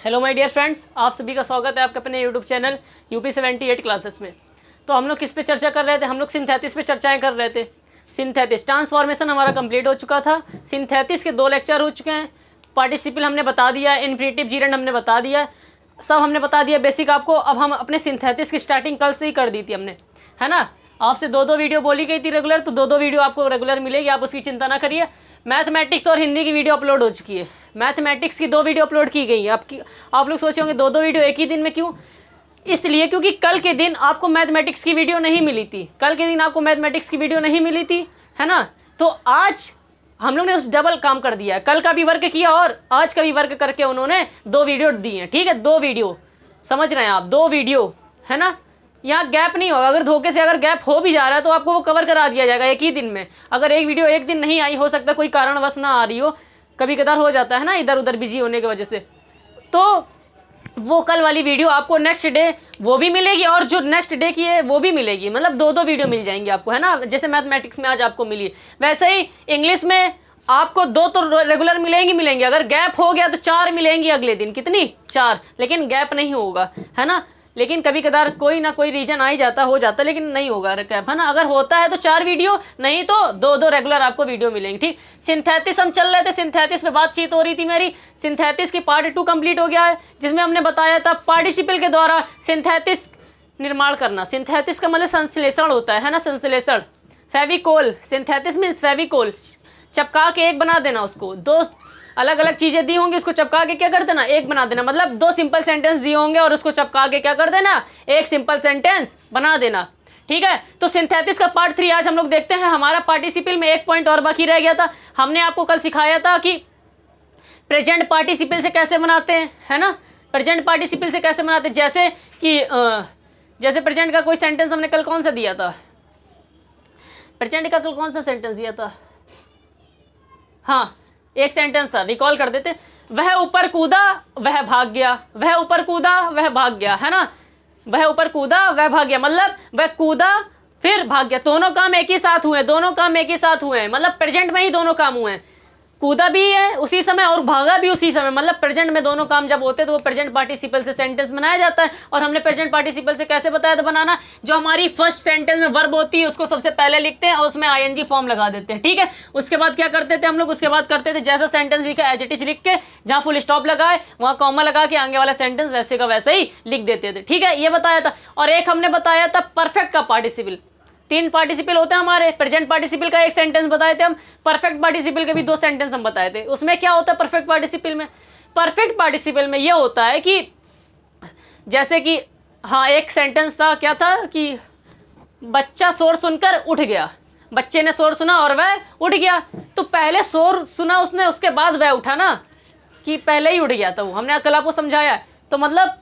Hello my dear friends, आप सभी का स्वागत है आपके अपने यूट्यूब चैनल यूपी 78 क्लासेस में। तो हम लोग किस पे चर्चा कर रहे थे? हम लोग सिंथेसिस पे चर्चाएं कर रहे थे। सिंथेसिस ट्रांसफॉर्मेशन हमारा कंप्लीट हो चुका था। सिंथेसिस के 2 लेक्चर हो चुके हैं। पार्टिसिपल हमने बता दिया, इन्फिनिटिव जीरेंड हमने बता दिया, सब हमने बता दिया बेसिक आपको। अब हम अपने सिंथेसिस की स्टार्टिंग कल से ही कर दी थी हमने, है ना। आपसे 2-2 वीडियो बोली गई थी रेगुलर, तो 2-2 वीडियो आपको रेगुलर मिलेगी, आप उसकी चिंता ना करिए। मैथमेटिक्स और हिंदी की वीडियो अपलोड हो चुकी है। मैथमेटिक्स की 2 वीडियो अपलोड की गई है। आप लोग सोचे होंगे 2-2 वीडियो एक ही दिन में क्यों? इसलिए क्योंकि कल के दिन आपको मैथमेटिक्स की वीडियो नहीं मिली थी। कल के दिन आपको मैथमेटिक्स की वीडियो नहीं मिली थी, है ना। तो आज हम लोग ने उस डबल काम कर दिया है। कल का भी वर्क किया और आज का भी वर्क करके उन्होंने 2 वीडियो दी हैं। ठीक है, 2 वीडियो, समझ रहे हैं आप? 2 वीडियो, है ना। यहाँ गैप नहीं होगा। अगर धोखे से अगर गैप हो भी जा रहा है तो आपको वो कवर करा दिया जाएगा एक ही दिन में। अगर एक वीडियो एक दिन नहीं आई, हो सकता है कोई कारणवश ना आ रही हो, कभी कदार हो जाता है ना, इधर उधर बिजी होने की वजह से, तो वो कल वाली वीडियो आपको नेक्स्ट डे वो भी मिलेगी और जो नेक्स्ट डे की है वो भी मिलेगी। मतलब 2-2 वीडियो मिल जाएंगी आपको, है ना। जैसे मैथमेटिक्स में आज आपको मिली, वैसे ही इंग्लिश में आपको 2 तो रेगुलर मिलेंगी। अगर गैप हो गया तो 4 मिलेंगी अगले दिन। कितनी? 4। लेकिन गैप नहीं होगा, है ना। लेकिन कभी कदार कोई ना कोई रीजन आ ही जाता, हो जाता, लेकिन नहीं होगा गैप, है ना। अगर होता है तो 4 वीडियो, नहीं तो 2-2 रेगुलर आपको वीडियो मिलेंगी। ठीक। सिंथेसिस हम चल रहे थे, सिंथेसिस पे बातचीत हो रही थी मेरी। सिंथेसिस की पार्ट 2 कंप्लीट हो गया है, जिसमें हमने बताया था पार्टिसिपल के द्वारा सिंथेसिस निर्माण करना। सिंथेसिस का मतलब संश्लेषण होता है ना, संश्लेषण। फेविकोल, सिंथेसिस मीन्स फेविकोल, चपका के एक बना देना उसको। 2 अलग अलग चीजें दी होंगी, उसको चपका के क्या कर देना, एक बना देना। मतलब 2 सिंपल सेंटेंस दिए होंगे और उसको चपका के क्या कर देना, एक सिंपल सेंटेंस बना देना। ठीक है। तो सिंथेसिस का पार्ट 3 आज हम लोग देखते हैं। हमारा पार्टिसिपल में एक पॉइंट और बाकी रह गया था। हमने आपको कल सिखाया था कि प्रेजेंट पार्टिसिपल से कैसे बनाते हैं, है ना। प्रेजेंट पार्टिसिपल से कैसे बनाते हैं, जैसे कि जैसे प्रेजेंट का कोई सेंटेंस हमने कल कौन सा दिया था? प्रेजेंट का कल कौन सा सेंटेंस दिया था? हाँ, एक सेंटेंस था, रिकॉल कर देते। वह ऊपर कूदा, वह भाग गया। वह ऊपर कूदा, वह भाग गया, है ना। वह ऊपर कूदा, वह भाग गया, मतलब वह कूदा फिर भाग गया। दोनों काम एक ही साथ हुए, दोनों काम एक ही साथ हुए हैं। मतलब प्रेजेंट में ही दोनों काम हुए हैं। कूदा भी है उसी समय और भागा भी उसी समय। मतलब प्रेजेंट में दोनों काम जब होते हैं तो वो प्रेजेंट पार्टिसिपल से सेंटेंस बनाया जाता है। और हमने प्रेजेंट पार्टिसिपल से कैसे बताया था बनाना? जो हमारी फर्स्ट सेंटेंस में वर्ब होती है उसको सबसे पहले लिखते हैं और उसमें आईएनजी फॉर्म लगा देते हैं। ठीक है। उसके बाद क्या करते थे हम लोग? उसके बाद करते थे जैसा सेंटेंस लिखा एज इट इज लिख के, जहां फुल स्टॉप लगाए वहां कॉमा लगा के आगे वाला सेंटेंस वैसे का वैसे ही लिख देते थे। ठीक है, ये बताया था। और एक हमने बताया था परफेक्ट का पार्टिसिपल। 3 पार्टिसिपल होते हैं हमारे। प्रेजेंट पार्टिसिपल का एक सेंटेंस बताए थे हम, परफेक्ट पार्टिसिपल के भी 2 सेंटेंस हम बताए थे। उसमें क्या होता है परफेक्ट पार्टिसिपल में? परफेक्ट पार्टिसिपल में ये होता है कि जैसे कि हाँ, एक सेंटेंस था, क्या था कि बच्चा शोर सुनकर उठ गया। बच्चे ने शोर सुना और वह उठ गया। तो पहले शोर सुना उसने, उसके बाद वह उठा ना, कि पहले ही उठ गया था वो। हमने कल आपको समझाया। तो मतलब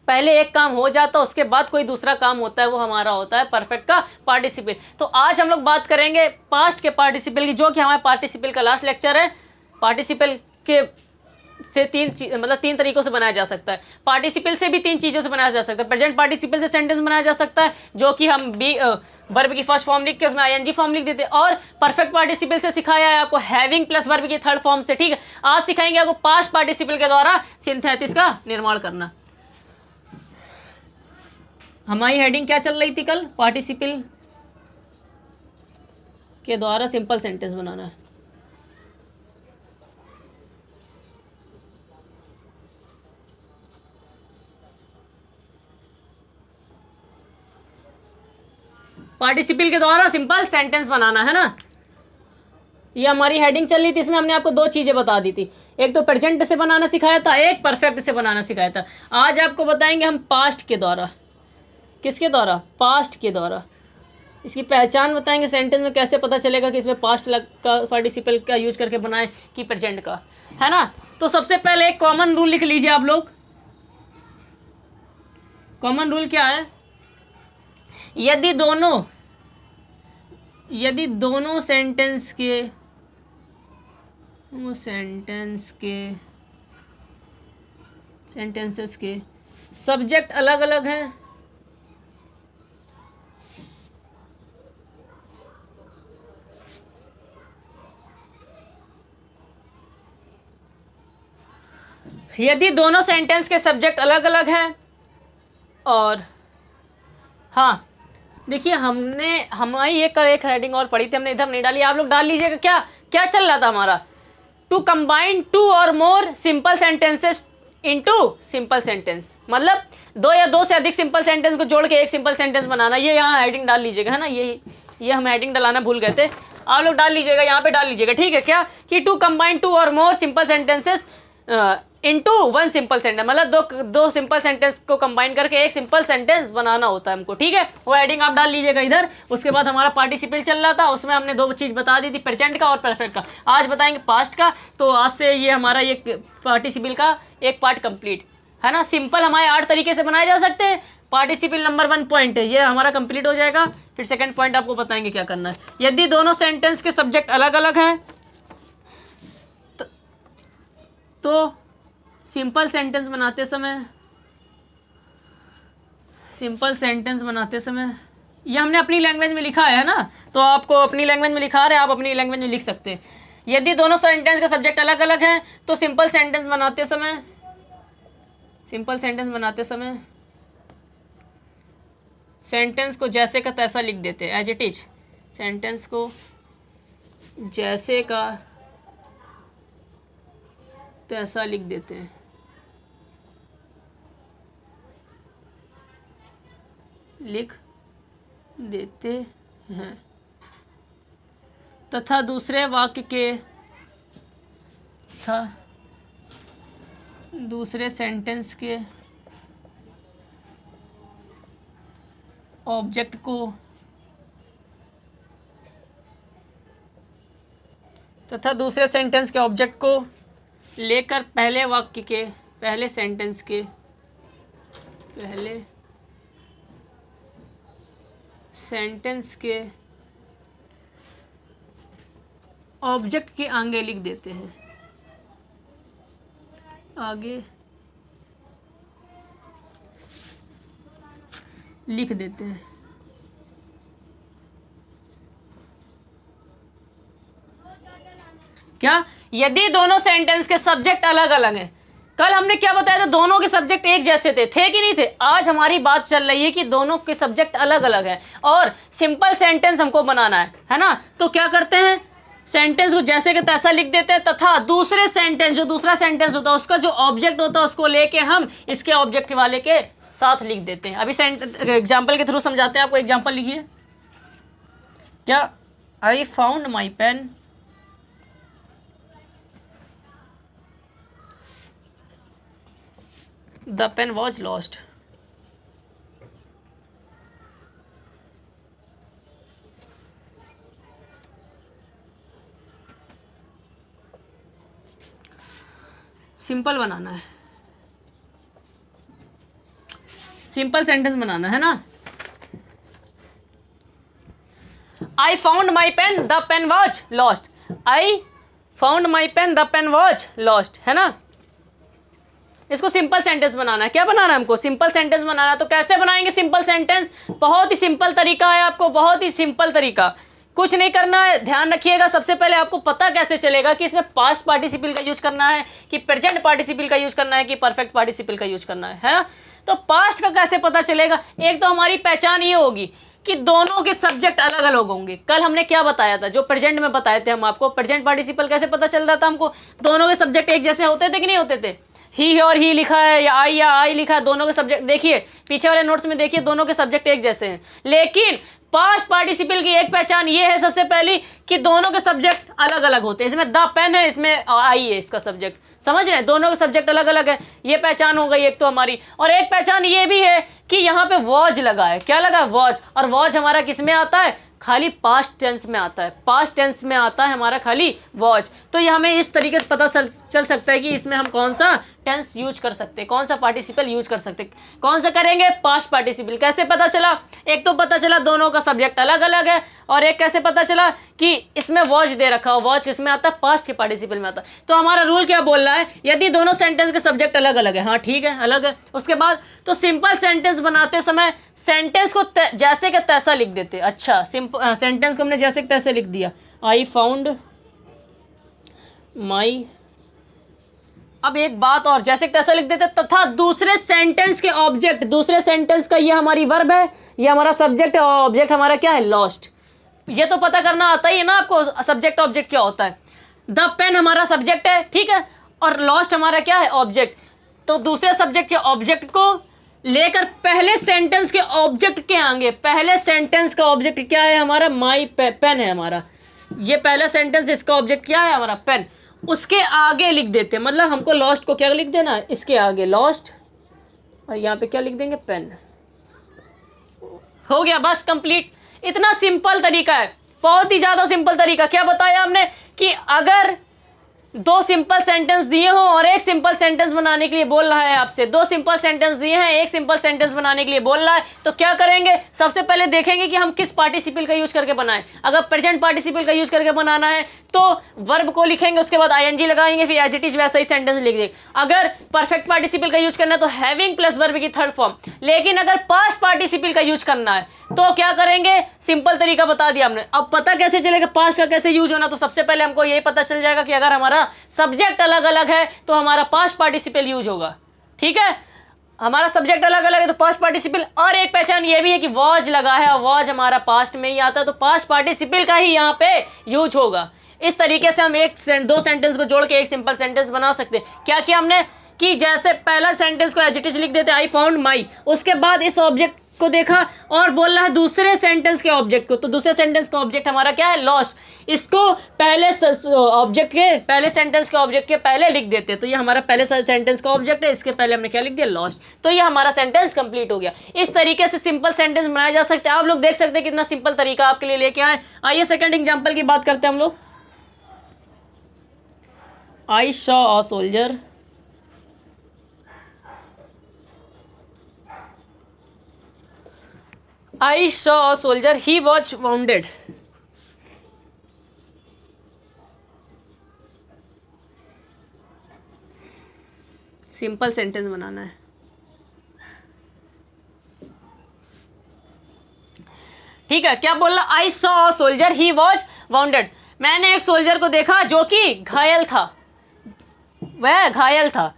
पहले एक काम हो जाता उसके बाद कोई दूसरा काम होता है, वो हमारा होता है परफेक्ट का पार्टिसिपल। तो आज हम लोग बात करेंगे पास्ट के पार्टिसिपल की, जो कि हमारे पार्टिसिपल का लास्ट लेक्चर है। पार्टिसिपल के से 3 तरीकों से बनाया जा सकता है। पार्टिसिपल से भी 3 चीज़ों से बनाया जा सकता है। प्रेजेंट पार्टिसिपल से सेंटेंस बनाया जा सकता है, जो कि हम वर्ब की फर्स्ट फॉर्म लिख के उसमें आईएनजी फॉर्म लिख देते हैं। और परफेक्ट पार्टिसिपल से सिखाया है आपको हैविंग प्लस वर्ब की थर्ड फॉर्म से। ठीक है। आज सिखाएंगे आपको पास्ट पार्टिसिपल के द्वारा सिंथेसिस का निर्माण करना। हमारी हेडिंग क्या चल रही थी कल? पार्टिसिपल के द्वारा सिंपल सेंटेंस बनाना है। पार्टिसिपल के द्वारा सिंपल सेंटेंस बनाना, है ना। ये हमारी हेडिंग चल रही थी। इसमें हमने आपको 2 चीजें बता दी थी। एक तो प्रेजेंट से बनाना सिखाया था, एक परफेक्ट से बनाना सिखाया था। आज आपको बताएंगे हम पास्ट के द्वारा। किसके द्वारा? पास्ट के द्वारा। इसकी पहचान बताएंगे, सेंटेंस में कैसे पता चलेगा कि इसमें पास्ट का पार्टिसिपल का यूज करके बनाए कि प्रेजेंट का, है ना। तो सबसे पहले एक कॉमन रूल लिख लीजिए आप लोग। कॉमन रूल क्या है? यदि दोनों सेंटेंसेस के सब्जेक्ट अलग अलग हैं, यदि दोनों सेंटेंस के सब्जेक्ट अलग अलग हैं और हाँ देखिए हमारी एक हेडिंग और पढ़ी थी, हमने इधर नहीं डाली, आप लोग डाल लीजिएगा। क्या क्या चल रहा था हमारा? टू कंबाइन टू और more simple sentences into simple sentence, मतलब दो या दो से अधिक सिंपल सेंटेंस को जोड़ के एक सिंपल सेंटेंस बनाना। ये यहाँ हेडिंग डाल लीजिएगा, है ना, ये हम हेडिंग डालना भूल गए थे, आप लोग डाल लीजिएगा, यहाँ पे डाल लीजिएगा, ठीक है। क्या कि टू कंबाइन टू और more simple sentences into one simple sentence, मतलब दो सिंपल सेंटेंस को कंबाइन करके एक सिंपल सेंटेंस बनाना होता है हमको, ठीक है। वो हेडिंग आप डाल लीजिएगा इधर। उसके बाद हमारा पार्टिसिपल चल रहा था, उसमें हमने दो चीज़ बता दी थी, प्रेजेंट का और परफेक्ट का। आज बताएंगे पास्ट का। तो आज से ये हमारा ये पार्टिसिपल का एक पार्ट कंप्लीट है ना। सिंपल हमारे 8 तरीके से बनाए जा सकते हैं। पार्टिसिपल नंबर 1 पॉइंट ये हमारा कंप्लीट हो जाएगा। फिर सेकंड पॉइंट आपको बताएंगे क्या करना है। यदि दोनों सेंटेंस के सब्जेक्ट अलग अलग हैं तो सिंपल सेंटेंस बनाते समय ये हमने अपनी लैंग्वेज में लिखा है ना, तो आपको अपनी लैंग्वेज में लिखा रहे हैं, आप अपनी लैंग्वेज में लिख सकते हैं। यदि दोनों सेंटेंस के सब्जेक्ट अलग अलग हैं तो सिंपल सेंटेंस बनाते समय सेंटेंस को जैसे का तैसा लिख देते हैं, एज इट इज। सेंटेंस को जैसे का तैसा लिख देते हैं, तथा दूसरे वाक्य के दूसरे सेंटेंस के ऑब्जेक्ट को लेकर पहले सेंटेंस के ऑब्जेक्ट के आगे लिख देते हैं, क्या? यदि दोनों सेंटेंस के सब्जेक्ट अलग अलग हैं। कल हमने क्या बताया था? दोनों के सब्जेक्ट एक जैसे थे कि नहीं थे? आज हमारी बात चल रही है कि दोनों के सब्जेक्ट अलग अलग हैं और सिंपल सेंटेंस हमको बनाना है ना। तो क्या करते हैं? सेंटेंस को जैसे कि तैसा लिख देते हैं तथा दूसरा सेंटेंस होता है उसका जो ऑब्जेक्ट होता है उसको लेके हम इसके ऑब्जेक्ट वाले के साथ लिख देते हैं। अभी एग्जाम्पल के थ्रू समझाते हैं आपको। एग्जाम्पल लिखिए। क्या? I found my pen The pen was lost. Simple बनाना है, सिंपल सेंटेंस बनाना है ना। I found my pen, the pen was lost. I found my pen, the pen was lost, है ना। इसको सिंपल सेंटेंस बनाना है। क्या बनाना है हमको? सिंपल सेंटेंस बनाना है। तो कैसे बनाएंगे सिंपल सेंटेंस? बहुत ही सिंपल तरीका है आपको, बहुत ही सिंपल तरीका। कुछ नहीं करना है, ध्यान रखिएगा। सबसे पहले आपको पता कैसे चलेगा कि इसमें पास्ट पार्टिसिपल का यूज करना है कि प्रेजेंट पार्टिसिपल का यूज करना है कि परफेक्ट पार्टिसिपल का यूज करना है ना। तो पास्ट का कैसे पता चलेगा? एक तो हमारी पहचान ये होगी कि दोनों के सब्जेक्ट अलग अलग होंगे। कल हमने क्या बताया था? जो प्रेजेंट में बताए थे हम आपको, प्रेजेंट पार्टिसिपल कैसे पता चल रहा था हमको? दोनों के सब्जेक्ट एक जैसे होते थे कि नहीं होते थे? ही और ही लिखा है या आई लिखा है, दोनों के सब्जेक्ट देखिए, पीछे वाले नोट्स में देखिए, दोनों के सब्जेक्ट एक जैसे हैं। लेकिन पास्ट पार्टिसिपल की एक पहचान ये है सबसे पहली कि दोनों के सब्जेक्ट अलग अलग होते हैं। इसमें द पेन है, इसमें आई है इसका सब्जेक्ट, समझ रहे हैं? दोनों के सब्जेक्ट अलग अलग है, ये पहचान हो गई एक तो हमारी। और एक पहचान ये भी है कि यहाँ पे वॉज लगा है। क्या लगा? वॉज। और वॉज हमारा किस में आता है? खाली पास्ट टेंस में आता है। पास्ट टेंस में आता है हमारा खाली वॉच। तो ये हमें इस तरीके से पता चल सकता है कि इसमें हम कौन सा टेंस यूज कर सकते हैं, कौन सा पार्टिसिपल यूज कर सकते हैं। कौन सा करेंगे? Past participle. कैसे पता चला? एक तो पता चला दोनों का सब्जेक्ट अलग अलग है, और एक कैसे पता चला कि इसमें वॉच दे रखा हो। वॉच किसमें आता है? पास्ट के पार्टिसिपल में आता है। तो हमारा रूल क्या बोल रहा है? यदि दोनों सेंटेंस के सब्जेक्ट अलग अलग है, हाँ ठीक है, अलग है। उसके बाद तो सिंपल सेंटेंस बनाते समय सेंटेंस को जैसे के तैसा लिख देते। अच्छा, सेंटेंस को हमने जैसे के तैसे लिख दिया। I found my pen, the pen was lost. I found my pen, the pen was lost, है ना। तो सिंपल सेंटेंस बनाते समय सेंटेंस को जैसे के तैसा लिख देते। अच्छा, सेंटेंस को हमने जैसे के तैसे लिख दिया। I found my pen, the pen was lost. अब एक बात और, जैसे तैसा लिख देते तथा दूसरे सेंटेंस के ऑब्जेक्ट, दूसरे सेंटेंस का ये हमारी वर्ब है, ये हमारा सब्जेक्ट है, और ऑब्जेक्ट हमारा क्या है, लॉस्ट। ये तो पता करना आता ही है ना आपको, सब्जेक्ट ऑब्जेक्ट क्या होता है। द पेन हमारा सब्जेक्ट है, ठीक है, और लॉस्ट हमारा क्या है, ऑब्जेक्ट। तो दूसरे सब्जेक्ट के ऑब्जेक्ट को लेकर पहले सेंटेंस के ऑब्जेक्ट के आगे, पहले सेंटेंस का ऑब्जेक्ट क्या है हमारा, माई पेन है हमारा, ये पहला सेंटेंस, इसका ऑब्जेक्ट क्या है हमारा, पेन, उसके आगे लिख देते हैं। मतलब हमको लॉस्ट को क्या लिख देना है, इसके आगे लॉस्ट, और यहाँ पे क्या लिख देंगे, पेन। हो गया, बस कंप्लीट। इतना सिंपल तरीका है, बहुत ही ज़्यादा सिंपल तरीका। क्या बताया हमने कि अगर दो सिंपल सेंटेंस दिए हो और एक सिंपल सेंटेंस बनाने के लिए बोल रहा है आपसे, दो सिंपल सेंटेंस दिए हैं, एक सिंपल सेंटेंस बनाने के लिए बोल रहा है, तो क्या करेंगे, सबसे पहले देखेंगे कि हम किस पार्टिसिपल का यूज करके बनाएं। अगर प्रेजेंट पार्टिसिपल का यूज करके बनाना है तो वर्ब को लिखेंगे, उसके बाद आईएनजी लगाएंगे, फिर एज इट इज वैसा ही सेंटेंस लिख देंगे। अगर परफेक्ट पार्टिसिपल का यूज करना है तो हैविंग प्लस वर्ब की थर्ड फॉर्म। लेकिन अगर पास्ट पार्टिसिपल का यूज करना है तो क्या करेंगे, सिंपल तरीका बता दिया हमने। अब पता कैसे चलेगा पास्ट का कैसे यूज होना, तो सबसे पहले हमको यही पता चल जाएगा कि अगर हमारा सब्जेक्ट अलग अलग है तो हमारा पास्ट पार्टिसिपल यूज होगा। ठीक है, हमारा सब्जेक्ट अलग अलग है तो पास्ट पार्टिसिपल। और एक पहचान ये भी है कि वॉज लगा है और वॉज हमारा पास्ट में ही आता है, तो पास्ट पार्टिसिपल का ही यहाँ पे यूज होगा। इस तरीके से हम दो सेंटेंस को जोड़ के एक सिंपल सेंटेंस बना सकते हैं। क्या किया हमने कि जैसे पहला सेंटेंस को एज इट इज लिख देते, आई फाउंड माई, उसके बाद इस ऑब्जेक्ट को देखा और बोल रहा है दूसरे सेंटेंस के ऑब्जेक्ट को, तो दूसरे सेंटेंस का ऑब्जेक्ट हमारा क्या है, लॉस्ट। इसको पहले ऑब्जेक्ट के, पहले सेंटेंस के ऑब्जेक्ट के पहले लिख देते हैं, तो ये हमारा पहले सेंटेंस का ऑब्जेक्ट है, इसके पहले हमने क्या लिख दिया, लॉस्ट। तो ये हमारा सेंटेंस कंप्लीट हो गया। इस तरीके से सिंपल सेंटेंस बनाया जा सकता है। आप लोग देख सकते हैं कितना सिंपल तरीका आपके लिए लेके आए। आइए सेकंड एग्जाम्पल की बात करते हैं हम लोग। I saw a soldier, I saw a soldier, he was wounded. Simple sentence बनाना है। ठीक है, क्या बोल रहा, I saw a soldier he was wounded, मैंने एक सोल्जर को देखा जो कि घायल था, वह घायल था।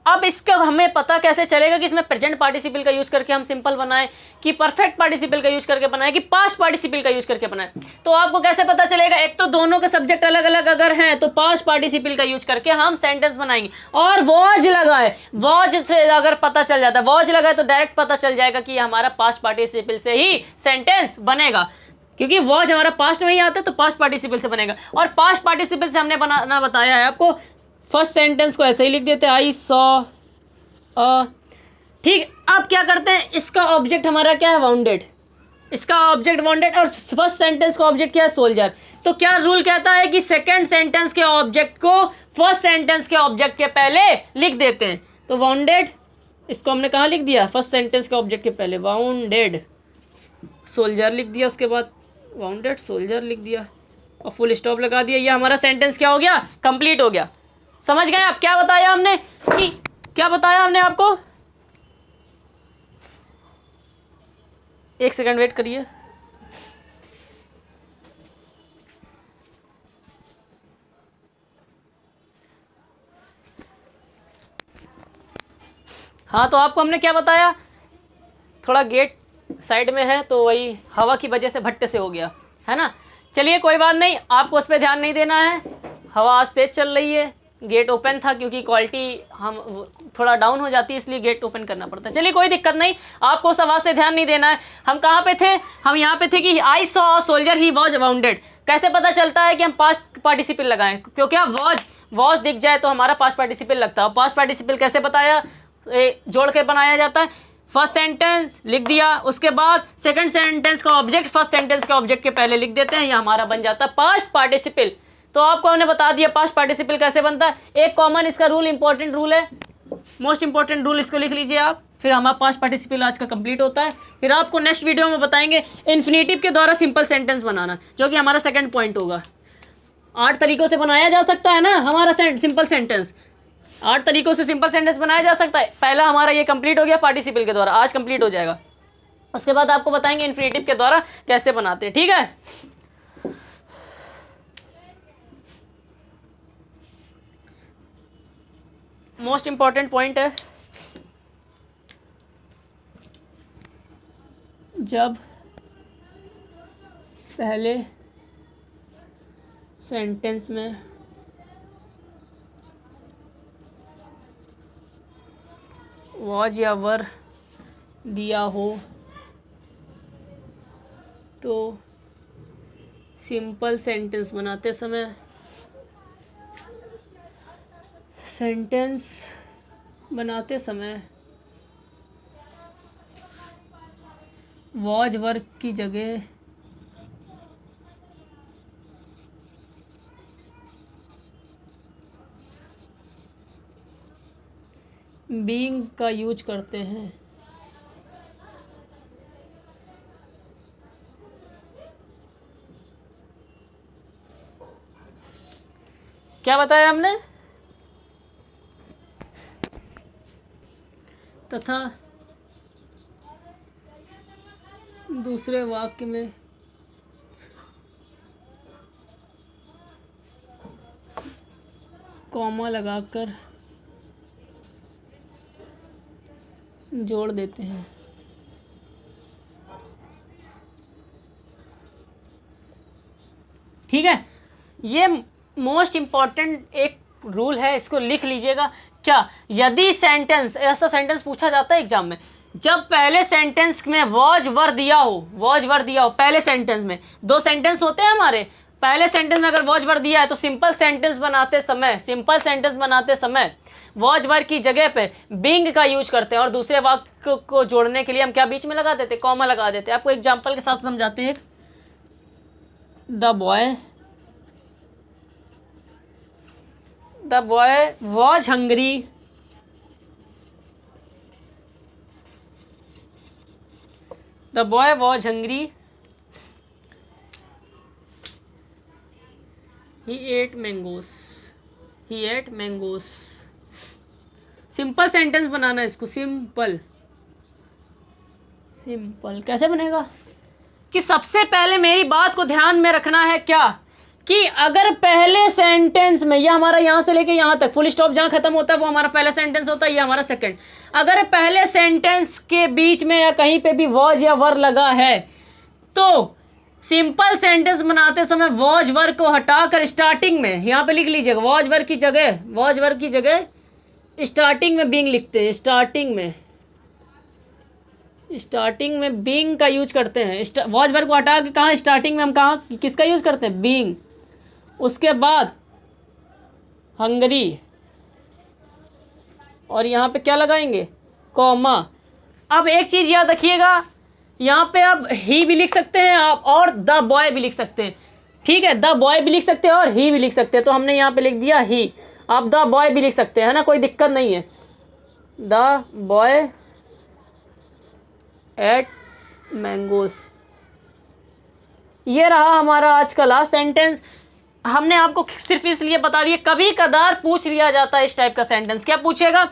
अब इसका हमें पता कैसे चलेगा कि इसमें प्रेजेंट पार्टिसिपल का यूज करके हम सिंपल बनाएं, कि परफेक्ट पार्टिसिपल का यूज करके बनाएं, कि पास्ट पार्टिसिपल का यूज करके बनाएं। तो आपको कैसे पता चलेगा, एक तो दोनों के सब्जेक्ट अलग अलग अगर हैं तो पास्ट पार्टिसिपल का यूज करके हम सेंटेंस बनाएंगे। और वॉज लगा है, वॉज से अगर पता चल जाता है, वॉज लगा है तो डायरेक्ट पता चल जाएगा कि हमारा पास्ट पार्टिसिपल से ही सेंटेंस बनेगा, क्योंकि वॉज हमारा पास्ट में ही आता है तो पास्ट पार्टिसिपल से बनेगा। और पास्ट पार्टिसिपल से हमने बनाना बताया है आपको। फर्स्ट सेंटेंस को ऐसे ही लिख देते हैं, आई सॉ अ। ठीक, अब क्या करते हैं, इसका ऑब्जेक्ट हमारा क्या है, वाउंडेड, इसका ऑब्जेक्ट वाउंडेड, और फर्स्ट सेंटेंस का ऑब्जेक्ट क्या है, सोल्जर। तो क्या रूल कहता है कि सेकंड सेंटेंस के ऑब्जेक्ट को फर्स्ट सेंटेंस के ऑब्जेक्ट के पहले लिख देते हैं। तो वाउंडेड, इसको हमने कहाँ लिख दिया, फर्स्ट सेंटेंस के ऑब्जेक्ट के पहले, वाउंडेड, सोल्जर लिख दिया, उसके बाद वाउंडेड सोल्जर लिख दिया और फुल स्टॉप लगा दिया। ये हमारा सेंटेंस क्या हो गया, कंप्लीट हो गया। समझ गए आप क्या बताया हमने, कि क्या बताया हमने आपको, एक सेकंड वेट करिए। हाँ, तो आपको हमने क्या बताया, थोड़ा गेट साइड में है तो वही हवा की वजह से भट्टे से हो गया है ना। चलिए कोई बात नहीं, आपको उस पर ध्यान नहीं देना है। हवा आज तेज चल रही है, गेट ओपन था क्योंकि क्वालिटी हम थोड़ा डाउन हो जाती है, इसलिए गेट ओपन करना पड़ता है। चलिए कोई दिक्कत नहीं, आपको उस आवाज़ से ध्यान नहीं देना है। हम कहाँ पे थे, हम यहाँ पे थे कि आई saw a soldier he was bounded. कैसे पता चलता है कि हम पास्ट पार्टिसिपल लगाएं, क्योंकि वॉज दिख जाए तो हमारा पास्ट पार्टिसिपल लगता है। पास्ट पार्टिसिपल कैसे बताया, जोड़ के बनाया जाता है। फर्स्ट सेंटेंस लिख दिया, उसके बाद सेकंड सेंटेंस का ऑब्जेक्ट फर्स्ट सेंटेंस के ऑब्जेक्ट के पहले लिख देते हैं, ये हमारा बन जाता है पास्ट पार्टिसिपल। तो आपको हमने बता दिया पास्ट पार्टिसिपल कैसे बनता है। एक कॉमन इसका रूल, इंपॉर्टेंट रूल है, मोस्ट इंपॉर्टेंट रूल, इसको लिख लीजिए आप। फिर हमारा पास्ट पार्टिसिपल आज का कंप्लीट होता है। फिर आपको नेक्स्ट वीडियो में बताएंगे इन्फिनेटिव के द्वारा सिंपल सेंटेंस बनाना, जो कि हमारा सेकंड पॉइंट होगा। 8 तरीकों से बनाया जा सकता है ना हमारा सिंपल सेंटेंस, 8 तरीकों से सिंपल सेंटेंस बनाया जा सकता है। पहला हमारा ये कंप्लीट हो गया पार्टिसिपल के द्वारा, आज कंप्लीट हो जाएगा। उसके बाद आपको बताएंगे इन्फिनेटिव के द्वारा कैसे बनाते हैं, ठीक है। मोस्ट इम्पॉर्टेंट पॉइंट है, जब पहले सेंटेंस में वॉज या वर दिया हो तो सिंपल सेंटेंस बनाते समय वॉज वर्क की जगह बीइंग का यूज करते हैं। क्या बताया हमने? तथा दूसरे वाक्य में कॉमा लगाकर जोड़ देते हैं। ठीक है, ये मोस्ट इम्पॉर्टेंट एक रूल है, इसको लिख लीजिएगा। क्या, यदि सेंटेंस, ऐसा सेंटेंस पूछा जाता है एग्जाम में, जब पहले सेंटेंस में वॉज वर दिया हो पहले सेंटेंस में, दो सेंटेंस होते हैं हमारे, पहले सेंटेंस में अगर वॉज वर दिया है तो सिंपल सेंटेंस बनाते समय वॉज वर की जगह पे बीइंग का यूज करते हैं और दूसरे वाक्य को जोड़ने के लिए हम क्या बीच में लगा देते, कॉमा लगा देते। आपको एग्जांपल के साथ समझाते हैं। The boy was hungry he ate mangoes। Simple sentence बनाना है इसको, सिंपल कैसे बनेगा कि सबसे पहले मेरी बात को ध्यान में रखना है क्या, कि अगर पहले सेंटेंस में, यह हमारा यहाँ से लेके यहाँ तक फुल स्टॉप जहाँ खत्म होता है वो हमारा पहला सेंटेंस होता है, ये हमारा सेकंड। अगर पहले सेंटेंस के बीच में या कहीं पे भी वॉज या वर लगा है तो सिंपल सेंटेंस बनाते समय वॉज वर को हटाकर स्टार्टिंग में, यहाँ पे लिख लीजिएगा, वॉज वर की जगह स्टार्टिंग में बीइंग लिखते हैं। स्टार्टिंग में बीइंग का यूज करते हैं। वॉज वर को हटा के कहाँ, स्टार्टिंग में हम कहाँ किसका यूज करते हैं, बीइंग। उसके बाद हंगरी, और यहाँ पे क्या लगाएंगे, कॉमा। अब एक चीज़ याद रखिएगा, यहाँ पे अब ही भी लिख सकते हैं आप और द बॉय भी लिख सकते हैं। ठीक है, द बॉय भी लिख सकते हैं और ही भी लिख सकते हैं, तो हमने यहाँ पे लिख दिया ही। आप द बॉय भी लिख सकते हैं, है ना, कोई दिक्कत नहीं है। The boy eight mangoes. ये रहा हमारा आज का लास्ट सेंटेंस। हमने आपको सिर्फ इसलिए बता दिया, कभी कदार पूछ लिया जाता है इस टाइप का सेंटेंस। क्या पूछेगा,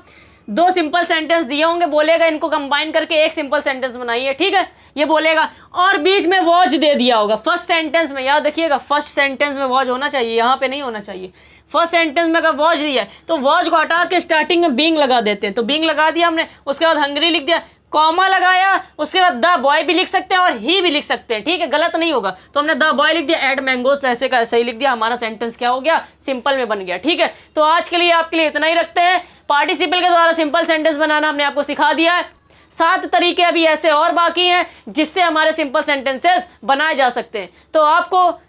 दो सिंपल सेंटेंस दिए होंगे, बोलेगा इनको कंबाइन करके एक सिंपल सेंटेंस बनाइए। ठीक है, ये बोलेगा और बीच में वॉज दे दिया होगा। फर्स्ट सेंटेंस में याद रखिएगा, फर्स्ट सेंटेंस में वॉज होना चाहिए, यहाँ पे नहीं होना चाहिए। फर्स्ट सेंटेंस में अगर वॉज दिया है तो वॉज को हटा के स्टार्टिंग में बीइंग लगा देते हैं, तो बीइंग लगा दिया हमने। उसके बाद हंग्री लिख दिया, कॉमा लगाया, उसके बाद द बॉय भी लिख सकते हैं और ही भी लिख सकते हैं। ठीक है, गलत नहीं होगा। तो हमने द बॉय लिख दिया, एट मैंगोस ऐसे का ऐसे ही लिख दिया, हमारा सेंटेंस क्या हो गया, सिंपल में बन गया। ठीक है, तो आज के लिए आपके लिए इतना ही रखते हैं। पार्टिसिपल के द्वारा सिंपल सेंटेंस बनाना हमने आपको सिखा दिया है। 7 तरीके अभी ऐसे और बाकी हैं जिससे हमारे सिंपल सेंटेंसेस बनाए जा सकते हैं। तो आपको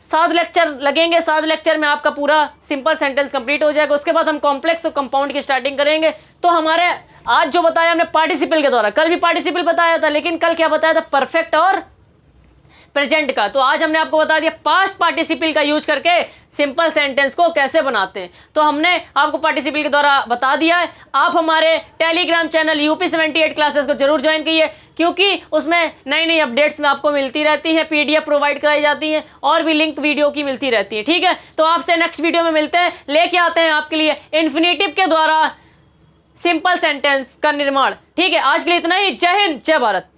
7 लेक्चर लगेंगे, 7 लेक्चर में आपका पूरा सिंपल सेंटेंस कंप्लीट हो जाएगा। उसके बाद हम कॉम्प्लेक्स और कंपाउंड की स्टार्टिंग करेंगे। तो हमारे आज जो बताया हमने पार्टिसिपल के द्वारा, कल भी पार्टिसिपल बताया था, लेकिन कल क्या बताया था, परफेक्ट और प्रेजेंट का। तो आज हमने आपको बता दिया पास्ट पार्टिसिपल का यूज करके सिंपल सेंटेंस को कैसे बनाते हैं। तो हमने आपको पार्टिसिपल के द्वारा बता दिया है। आप हमारे टेलीग्राम चैनल यूपी 78 क्लासेस को जरूर ज्वाइन कीजिए, क्योंकि उसमें नई नई अपडेट्स में आपको मिलती रहती हैं, पीडीएफ प्रोवाइड कराई जाती हैं और भी लिंक वीडियो की मिलती रहती है। ठीक है, तो आपसे नेक्स्ट वीडियो में मिलते हैं, लेके आते हैं आपके लिए इन्फिनेटिव के द्वारा सिंपल सेंटेंस का निर्माण। ठीक है, आज के लिए इतना ही। जय हिंद, जय भारत।